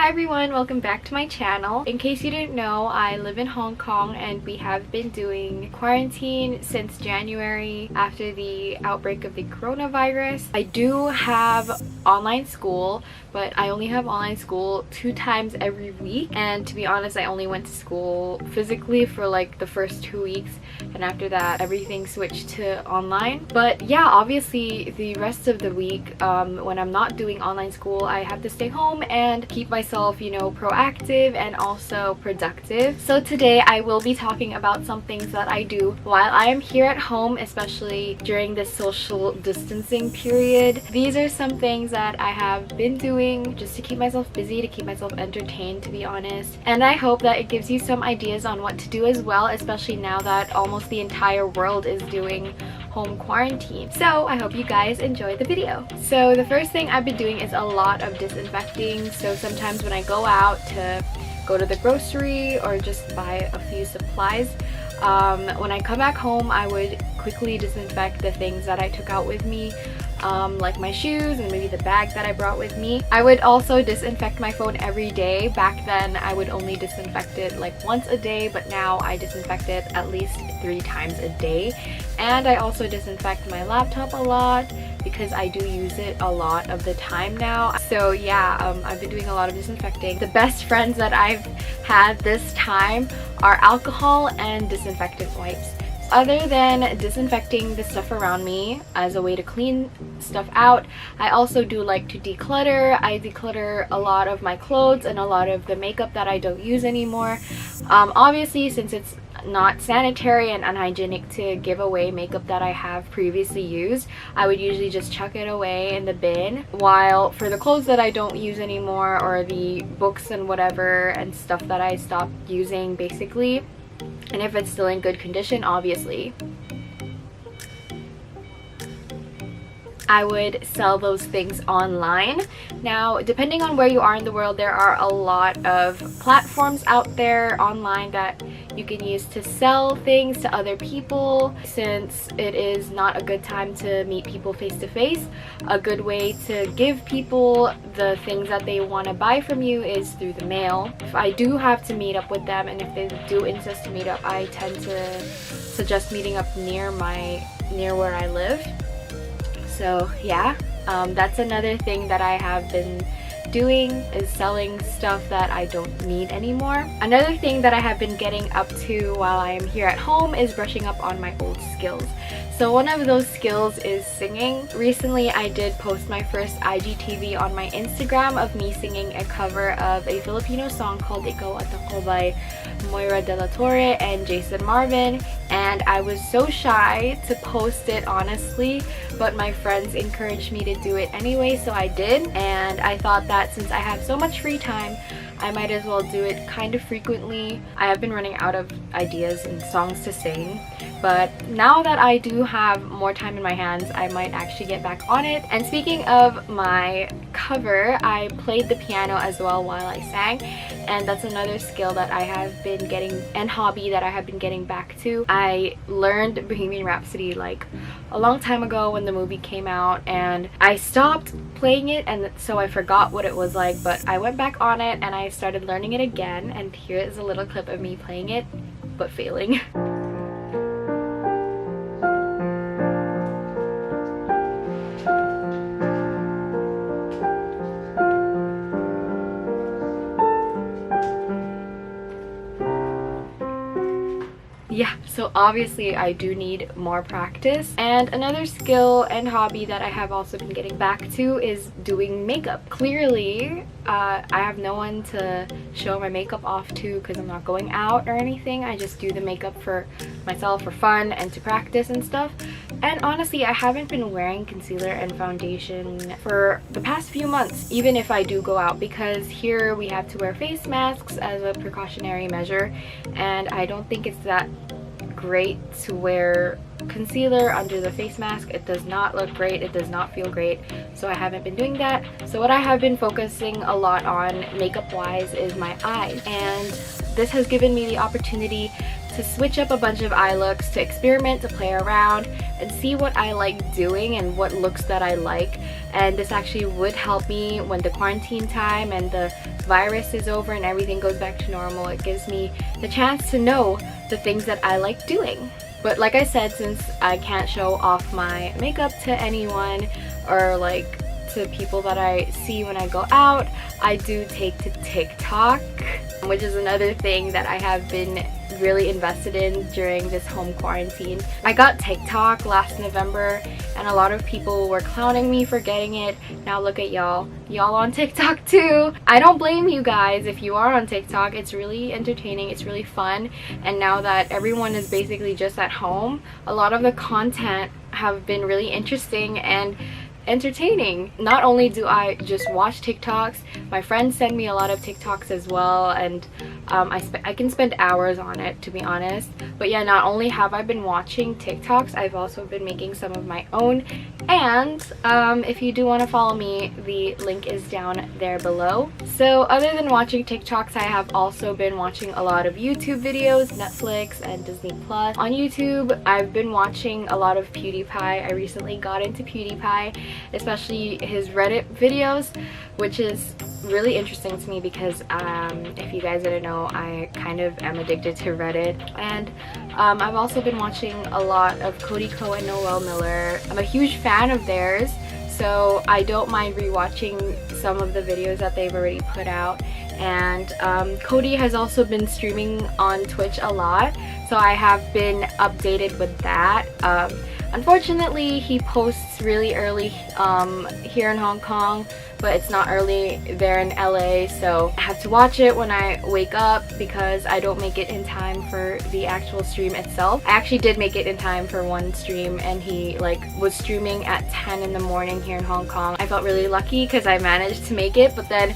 Hi everyone, welcome back to my channel. In case you didn't know, I live in Hong Kong and we have been doing quarantine since January after the outbreak of the coronavirus. I do have online school, but I only have online school 2 times every week, and to be honest, I only went to school physically for like the first 2 weeks, and after that everything switched to online. But yeah, obviously the rest of the week, when I'm not doing online school, I have to stay home and keep myself, you know, proactive and also productive. So today I will be talking about some things that I do while I am here at home, especially during this social distancing period. These are some things that I have been doing just to keep myself busy, to keep myself entertained, to be honest. And I hope that it gives you some ideas on what to do as well, especially now that almost the entire world is doing home quarantine. So I hope you guys enjoy the video. So the first thing I've been doing is a lot of disinfecting. So sometimes when I go out to go to the grocery or just buy a few supplies, when I come back home, I would quickly disinfect the things that I took out with me, like my shoes and maybe the bag that I brought with me. I would also disinfect my phone every day. Back then I would only disinfect it like once a day, but now I disinfect it at least 3 times a day. And I also disinfect my laptop a lot because I do use it a lot of the time now. So yeah, I've been doing a lot of disinfecting. The best friends that I've had this time are alcohol and disinfectant wipes. Other than disinfecting the stuff around me as a way to clean stuff out, I also do like to declutter. I declutter a lot of my clothes and a lot of the makeup that I don't use anymore. Obviously, since it's not sanitary and unhygienic to give away makeup that I have previously used, I would usually just chuck it away in the bin. While for the clothes that I don't use anymore, or the books and whatever and stuff that I stopped using basically, and if it's still in good condition, obviously, I would sell those things online. Now, depending on where you are in the world, there are a lot of platforms out there online that you can use to sell things to other people. Since it is not a good time to meet people face to face, a good way to give people the things that they want to buy from you is through the mail. If I do have to meet up with them, and if they do insist to meet up, I tend to suggest meeting up near where I live. So yeah, that's another thing that I have been doing, is selling stuff that I don't need anymore. Another thing that I have been getting up to while I am here at home is brushing up on my old skills. So one of those skills is singing. Recently I did post my first IGTV on my Instagram of me singing a cover of a Filipino song called Ikaw at Ako by Moira De La Torre and Jason Marvin, and I was so shy to post it, honestly, but my friends encouraged me to do it anyway, so I did. And I thought that since I have so much free time, I might as well do it kind of frequently. I have been running out of ideas and songs to sing, but now that I do have more time in my hands, I might actually get back on it. And speaking of my cover, I played the piano as well while I sang, and that's another skill that I have been getting, and hobby that I have been getting back to. I learned Bohemian Rhapsody like a long time ago when the movie came out, and I stopped playing it, and so I forgot what it was like, but I went back on it and I started learning it again, and here is a little clip of me playing it but failing. Yeah, so obviously I do need more practice. And another skill and hobby that I have also been getting back to is doing makeup. Clearly, I have no one to show my makeup off to because I'm not going out or anything. I just do the makeup for myself for fun and to practice and stuff. And honestly, I haven't been wearing concealer and foundation for the past few months, even if I do go out, because here we have to wear face masks as a precautionary measure, and I don't think it's that great to wear concealer under the face mask. It does not look great, it does not feel great, so I haven't been doing that. So what I have been focusing a lot on makeup wise is my eyes, and this has given me the opportunity to switch up a bunch of eye looks, to experiment, to play around, and see what I like doing and what looks that I like. And this actually would help me when the quarantine time and the virus is over and everything goes back to normal, it gives me the chance to know the things that I like doing. But like I said, since I can't show off my makeup to anyone or like to people that I see when I go out, I do take to TikTok, which is another thing that I have been really invested in during this home quarantine. I got TikTok last November and a lot of people were clowning me for getting it. Now look at y'all on TikTok too. I don't blame you guys if you are on TikTok. It's really entertaining, it's really fun, and now that everyone is basically just at home, a lot of the content have been really interesting and entertaining. Not only do I just watch TikToks, my friends send me a lot of TikToks as well, and I can spend hours on it, to be honest. But yeah, not only have I been watching TikToks, I've also been making some of my own, and if you do want to follow me, the link is down there below. So other than watching TikToks, I have also been watching a lot of YouTube videos, Netflix and Disney Plus. On YouTube, I've been watching a lot of PewDiePie. I recently got into PewDiePie, especially his Reddit videos, which is really interesting to me because if you guys didn't know, I kind of am addicted to Reddit. And I've also been watching a lot of Jarico and Noel Miller. I'm a huge fan of theirs, so I don't mind rewatching some of the videos that they've already put out. And Cody has also been streaming on Twitch a lot, so I have been updated with that. Unfortunately, he posts really early here in Hong Kong, but it's not early there in LA, so I have to watch it when I wake up because I don't make it in time for the actual stream itself. I actually did make it in time for one stream, and he was streaming at 10 in the morning here in Hong Kong. I felt really lucky because I managed to make it, but then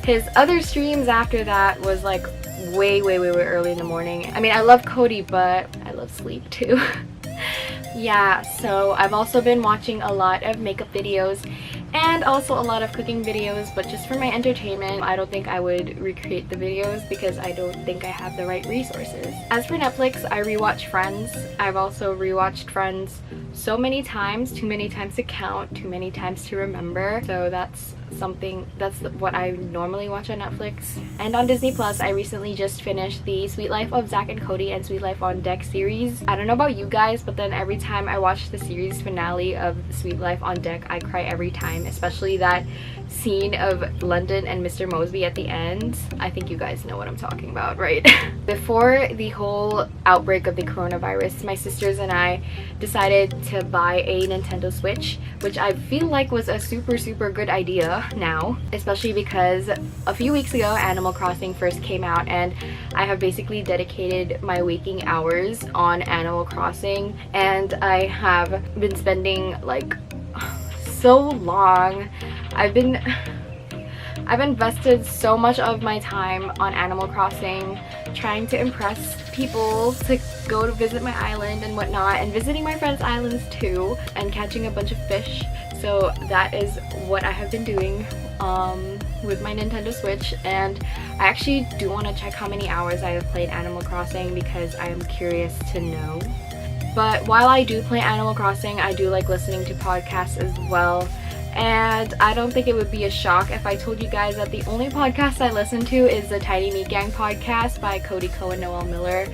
his other streams after that was like way early in the morning. I mean, I love Cody, but I love sleep too. Yeah, so I've also been watching a lot of makeup videos and also a lot of cooking videos, but just for my entertainment. I don't think I would recreate the videos because I don't think I have the right resources. As for Netflix, I rewatch Friends. I've also rewatched Friends so many times, too many times to count, too many times to remember. So that's what I normally watch on Netflix. And on Disney Plus, I recently just finished the Sweet Life of Zack and Cody and Sweet Life on Deck series. I don't know about you guys, but then every time I watch the series finale of Sweet Life on Deck, I cry every time, especially that scene of London and Mr. Mosby at the end. I think you guys know what I'm talking about, right? Before the whole outbreak of the coronavirus, my sisters and I decided to buy a Nintendo Switch, which I feel like was a super good idea now, especially because a few weeks ago Animal Crossing first came out, and I have basically dedicated my waking hours on Animal Crossing, and I have been spending like so long. I've invested so much of my time on Animal Crossing, trying to impress people to go to visit my island and whatnot, and visiting my friends' islands too, and catching a bunch of fish. So that is what I have been doing with my Nintendo Switch, and I actually do want to check how many hours I have played Animal Crossing because I am curious to know. But while I do play Animal Crossing, I do like listening to podcasts as well. And I don't think it would be a shock if I told you guys that the only podcast I listen to is the Tiny Meat Gang podcast by Cody Ko and Noel Miller.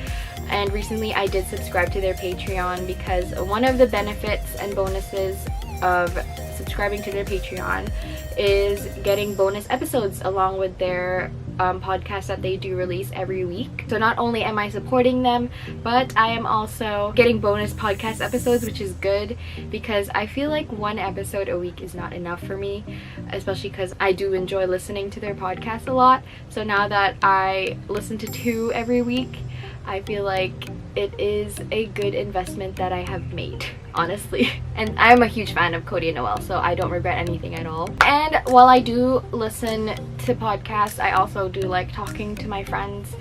And recently I did subscribe to their Patreon because one of the benefits and bonuses of subscribing to their Patreon is getting bonus episodes along with their podcast that they do release every week. So not only am I supporting them, but I am also getting bonus podcast episodes, which is good because I feel like one episode a week is not enough for me, especially because I do enjoy listening to their podcast a lot. So now that I listen to 2 every week, I feel like it is a good investment that I have made, honestly. And I'm a huge fan of Cody and Noel, so I don't regret anything at all. And while I do listen to podcasts, I also do like talking to my friends.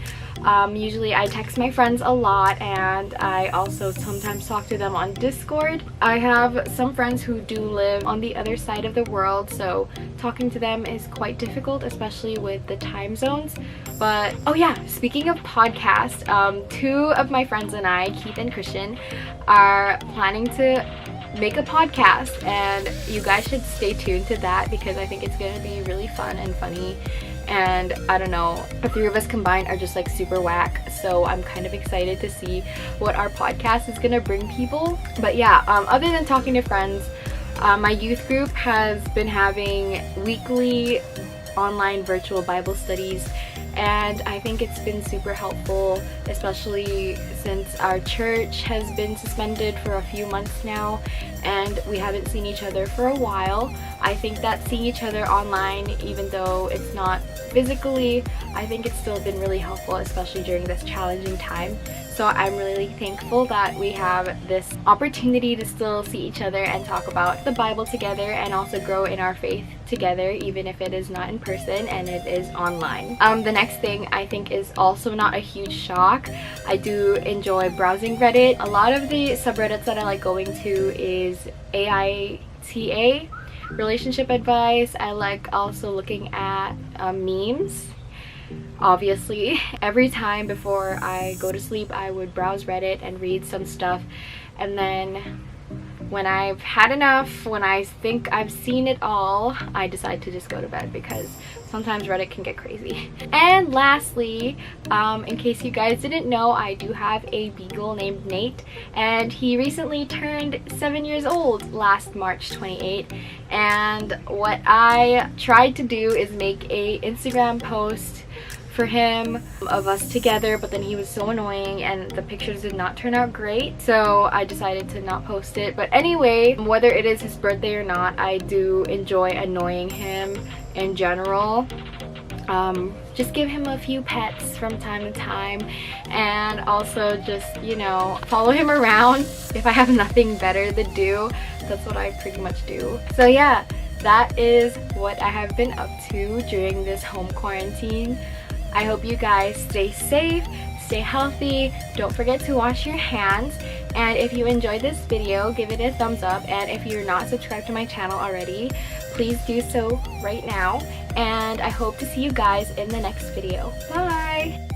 Usually I text my friends a lot, and I also sometimes talk to them on Discord. I have some friends who do live on the other side of the world, so talking to them is quite difficult, especially with the time zones. But oh yeah, speaking of podcasts, 2 of my friends and I, Keith and Christian, are planning to make a podcast, and you guys should stay tuned to that because I think it's going to be really fun and funny. and I don't know, the three of us combined are just like super whack. So I'm kind of excited to see what our podcast is gonna bring people. But yeah, other than talking to friends, my youth group has been having weekly online virtual Bible studies, and I think it's been super helpful, especially since our church has been suspended for a few months now and we haven't seen each other for a while. I think that seeing each other online, even though it's not physically, I think it's still been really helpful, especially during this challenging time. So I'm really thankful that we have this opportunity to still see each other and talk about the Bible together and also grow in our faith together, even if it is not in person and it is online. The next thing I think is also not a huge shock. I do enjoy browsing Reddit. A lot of the subreddits that I like going to is AITA, relationship advice. I like also looking at memes. Obviously, every time before I go to sleep, I would browse Reddit and read some stuff, and then when I've had enough, when I think I've seen it all, I decide to just go to bed because sometimes Reddit can get crazy. And lastly, in case you guys didn't know, I do have a beagle named Nate, and he recently turned 7 years old last March 28th. And what I tried to do is make a Instagram post for him of us together, but then he was so annoying and the pictures did not turn out great, so I decided to not post it. But anyway, whether it is his birthday or not, I do enjoy annoying him in general. Just give him a few pets from time to time, and also just, you know, follow him around. If I have nothing better to do, that's what I pretty much do. So yeah, that is what I have been up to during this home quarantine. I hope you guys stay safe, stay healthy, don't forget to wash your hands, and if you enjoyed this video, give it a thumbs up, and if you're not subscribed to my channel already, please do so right now, and I hope to see you guys in the next video. Bye!